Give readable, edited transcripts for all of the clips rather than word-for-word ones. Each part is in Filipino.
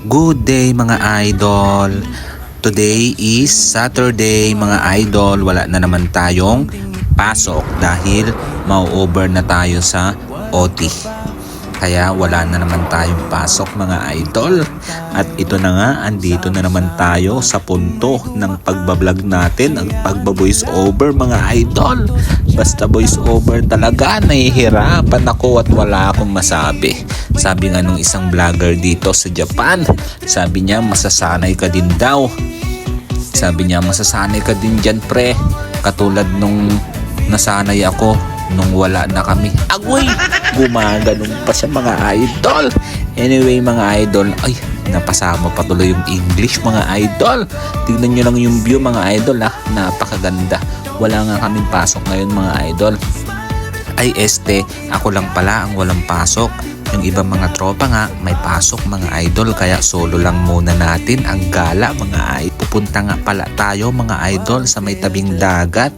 Good day mga idol. Today is Saturday mga idol. Wala na naman tayong pasok dahil mau-over na tayo sa OT. Kaya wala na naman tayong pasok mga idol. At ito na nga, andito na naman tayo sa punto ng pagbablog natin, ang pagba-voice over mga idol. Basta voice over talaga, nahihirapan ako at wala akong masabi. Sabi nga nung isang vlogger dito sa Japan, sabi niya masasanay ka din daw. Sabi niya masasanay ka din dyan pre, katulad nung nasanay ako nung wala na kami. Agoy! Gumaganon pa siya mga idol. Anyway mga idol, ay napasama pa tuloy yung English mga idol. Tignan nyo lang yung view mga idol ha, napakaganda. Wala nga kaming pasok ngayon mga idol. Ay ako lang pala ang walang pasok. Yung ibang mga tropa nga may pasok mga idol, kaya solo lang muna natin ang gala mga idol. Pupunta nga pala tayo mga idol sa may tabing dagat.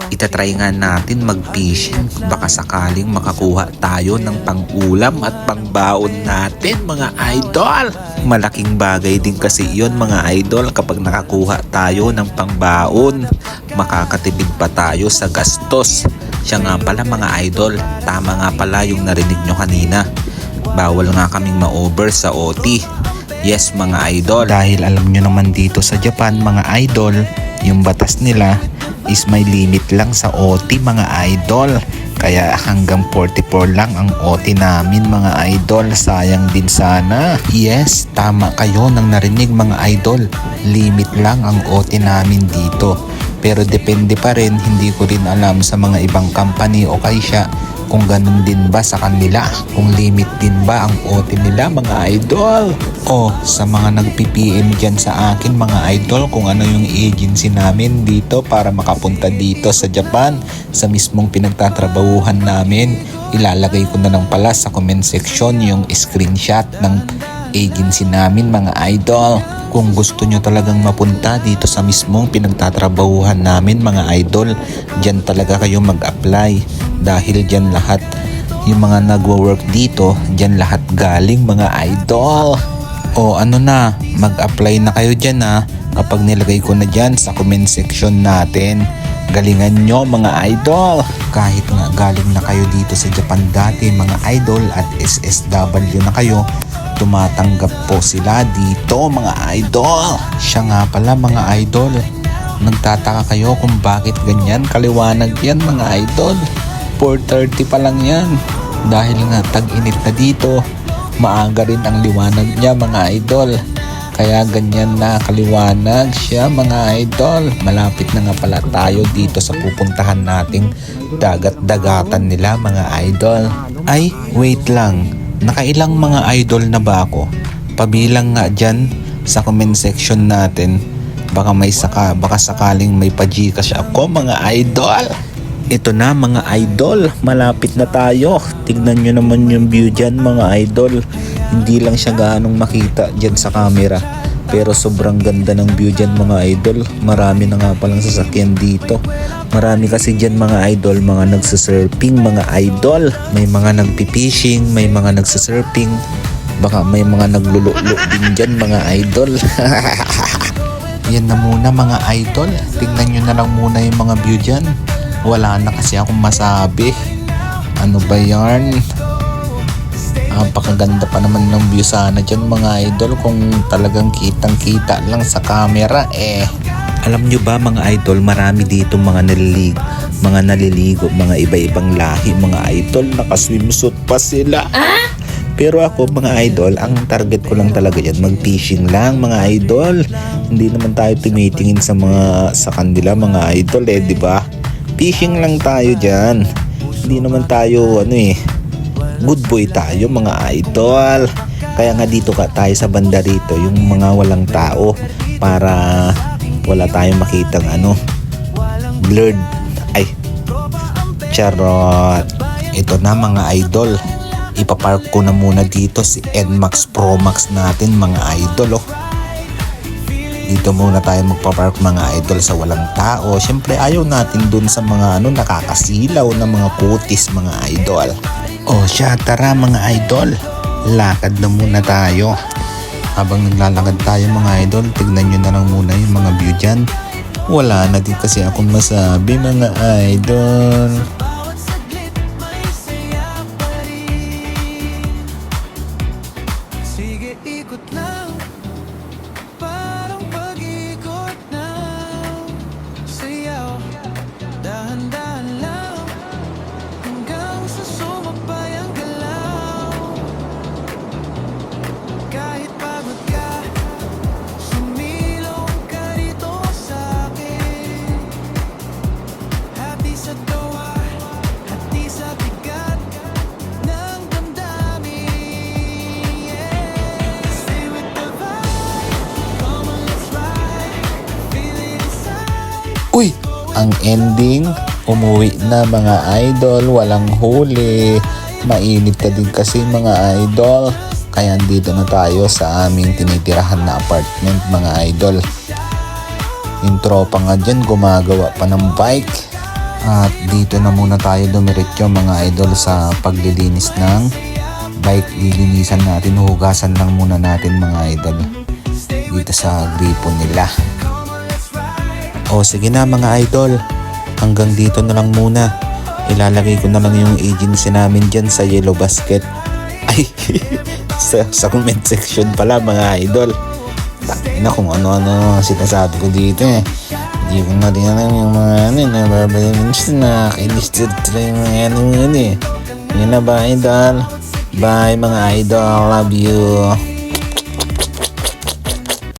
Itatry nga natin mag-fishing, baka sakaling makakuha tayo ng pang-ulam at pang-baon natin mga idol. Malaking bagay din kasi yun mga idol, kapag nakakuha tayo ng pang-baon, makakatipid pa tayo sa gastos. Siya nga pala mga idol, tama nga pala yung narinig nyo kanina. Bawal nga kaming ma-over sa OT. Yes mga idol, dahil alam nyo naman dito sa Japan mga idol, yung batas nila is may limit lang sa OT mga idol. Kaya hanggang 44 lang ang OT namin mga idol. Sayang din sana. Yes, tama kayo nang narinig mga idol. Limit lang ang OT namin dito. Pero depende pa rin, hindi ko rin alam sa mga ibang company o kaya kung ganun din ba sa kanila, kung limit din ba ang OT nila mga idol. O sa mga nag-PPM dyan sa akin mga idol, kung ano yung agency namin dito para makapunta dito sa Japan, sa mismong pinagtatrabahuhan namin, ilalagay ko na lang pala sa comment section yung screenshot ng agency namin mga idol. Kung gusto nyo talagang mapunta dito sa mismong pinagtatrabahuhan namin mga idol, dyan talaga kayo mag-apply. Dahil dyan lahat yung mga nagwo-work dito, dyan lahat galing mga idol. O ano na, mag-apply na kayo dyan ha, kapag nilagay ko na dyan sa comment section natin. Galingan nyo mga idol. Kahit nga galing na kayo dito sa Japan dati mga idol at SSW na kayo, tumatanggap po sila dito mga idol. Siya nga pala mga idol, nagtataka kayo kung bakit ganyan kaliwanag yan mga idol. 4:30 pa lang yan. Dahil nga tag-init na dito, maaga rin ang liwanag niya mga idol. Kaya ganyan na kaliwanag siya mga idol. Malapit na nga pala tayo dito sa pupuntahan nating dagat-dagatan nila mga idol. Ay, wait lang. Nakailang mga idol na ba ako? Pabilang nga dyan sa comment section natin. Baka sakaling may pa-Gcash ako mga idol. Ito na mga idol, malapit na tayo. Tignan nyo naman yung view dyan mga idol. Hindi lang siya gaanong makita dyan sa camera, pero sobrang ganda ng view dyan mga idol. Marami na nga palang sasakyan dito. Marami kasi dyan mga idol, mga nagsasurfing mga idol. May mga nagpipishing, may mga nagsasurfing. Baka may mga naglululo din dyan mga idol. Yan na muna mga idol. Tignan nyo na lang muna yung mga view dyan. Wala na kasi akong masabi. Ano ba yan? Napakaganda pa naman ng view sana dyan mga idol, kung talagang kitang kita lang sa camera eh. Alam nyo ba mga idol, marami dito mga naliligo, mga iba-ibang lahi mga idol. Nakaswimsuit pa sila. Pero ako mga idol, ang target ko lang talaga yan, mag-fishing lang mga idol. Hindi naman tayo tumitingin sa kanila mga idol eh, di ba? Fishing lang tayo dyan. Hindi naman tayo good boy tayo mga idol. Kaya nga dito tayo sa banda rito, yung mga walang tao, para wala tayong makitang blurred. Ay, charot. Ito na mga idol, ipapark ko na muna dito si NMAX Pro Max natin mga idol. Dito muna tayo magpapark mga idol sa walang tao. Siyempre ayaw natin dun sa mga nakakasilaw na mga kutis mga idol. O siya, tara mga idol, lakad na muna tayo. Habang naglalakad tayo mga idol, tignan nyo na lang muna yung mga view dyan. Wala na din kasi akong masabi mga idol. Sige, ikot lang. Parang pag-ikot ng sayaw. Dahan-dahan lang hanggang sa sumabay ang galaw. Kahit pagod ka, sumilong ka rito sa'kin. Hati sa tawa, hati sa bigat ng damdamin. Yeah. Stay with the vibe, come on let's ride. Feel it inside. Uy! Ang ending, umuwi na mga idol, walang huli. Mainit ka din kasi mga idol. Kaya dito na tayo sa aming tinitirahan na apartment mga idol. Yung tropa nga dyan gumagawa pa ng bike. At dito na muna tayo dumiretso mga idol sa paglilinis ng bike. Lilinisan natin, hugasan lang muna natin mga idol dito sa gripo nila. O sige na mga idol, hanggang dito na lang muna. Ilalagay ko na lang yung agency namin dyan sa yellow basket. Ay, sa comment section pala mga idol. Tangina kung ano-ano sinasabi ko dito eh. Hindi ko na din alam yung mga nababalins na kailisted yung mga ano eh. Yun na ba idol? Bye mga idol, love you.